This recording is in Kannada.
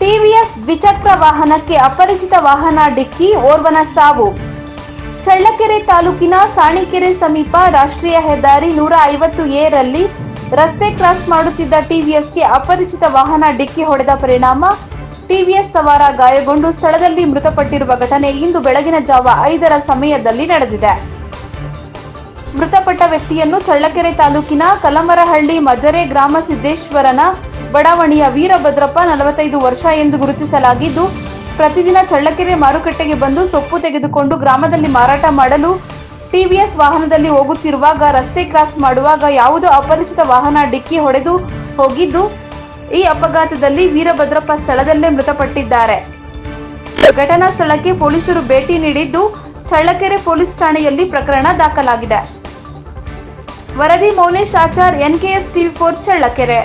ಟಿವಿಎಸ್ ದ್ವಿಚಕ್ರ ವಾಹನಕ್ಕೆ ಅಪರಿಚಿತ ವಾಹನ ಡಿಕ್ಕಿ, ಓರ್ವನ ಸಾವು. ಚಳ್ಳಕೆರೆ ತಾಲೂಕಿನ ಸಾಣಿಕೆರೆ ಸಮೀಪ ರಾಷ್ಟ್ರೀಯ ಹೆದ್ದಾರಿ 150A ರಲ್ಲಿ ರಸ್ತೆ ಕ್ರಾಸ್ ಮಾಡುತ್ತಿದ್ದ ಟಿವಿಎಸ್ಗೆ ಅಪರಿಚಿತ ವಾಹನ ಡಿಕ್ಕಿ ಹೊಡೆದ ಪರಿಣಾಮ ಟಿವಿಎಸ್ ಸವಾರ ಗಾಯಗೊಂಡು ಸ್ಥಳದಲ್ಲಿ ಮೃತಪಟ್ಟಿರುವ ಘಟನೆ ಇಂದು ಬೆಳಗಿನ ಜಾವ 5ರ ಸಮಯದಲ್ಲಿ ನಡೆದಿದೆ. ಮೃತಪಟ್ಟ ವ್ಯಕ್ತಿಯನ್ನು ಚಳ್ಳಕೆರೆ ತಾಲೂಕಿನ ಕಲಮರಹಳ್ಳಿ ಮಜರೆ ಗ್ರಾಮ ಸಿದ್ದೇಶ್ವರನ ಬಡಾವಣೆಯ ವೀರಭದ್ರಪ್ಪ 45 ವರ್ಷ ಎಂದು ಗುರುತಿಸಲಾಗಿದ್ದು, ಪ್ರತಿದಿನ ಚಳ್ಳಕೆರೆ ಮಾರುಕಟ್ಟೆಗೆ ಬಂದು ಸೊಪ್ಪು ತೆಗೆದುಕೊಂಡು ಗ್ರಾಮದಲ್ಲಿ ಮಾರಾಟ ಮಾಡಲು ಟಿವಿಎಸ್ ವಾಹನದಲ್ಲಿ ಹೋಗುತ್ತಿರುವಾಗ ರಸ್ತೆ ಕ್ರಾಸ್ ಮಾಡುವಾಗ ಯಾವುದೋ ಅಪರಿಚಿತ ವಾಹನ ಡಿಕ್ಕಿ ಹೊಡೆದು ಹೋಗಿದ್ದು, ಈ ಅಪಘಾತದಲ್ಲಿ ವೀರಭದ್ರಪ್ಪ ಸ್ಥಳದಲ್ಲೇ ಮೃತಪಟ್ಟಿದ್ದಾರೆ. ಘಟನಾ ಸ್ಥಳಕ್ಕೆ ಪೊಲೀಸರು ಭೇಟಿ ನೀಡಿದ್ದು, ಚಳ್ಳಕೆರೆ ಪೊಲೀಸ್ ಠಾಣೆಯಲ್ಲಿ ಪ್ರಕರಣ ದಾಖಲಾಗಿದೆ. ವರದಿ ಮೌನೇಶ್ ಆಚಾರ್, NKS TV4 ಚಳ್ಳಕೆರೆ.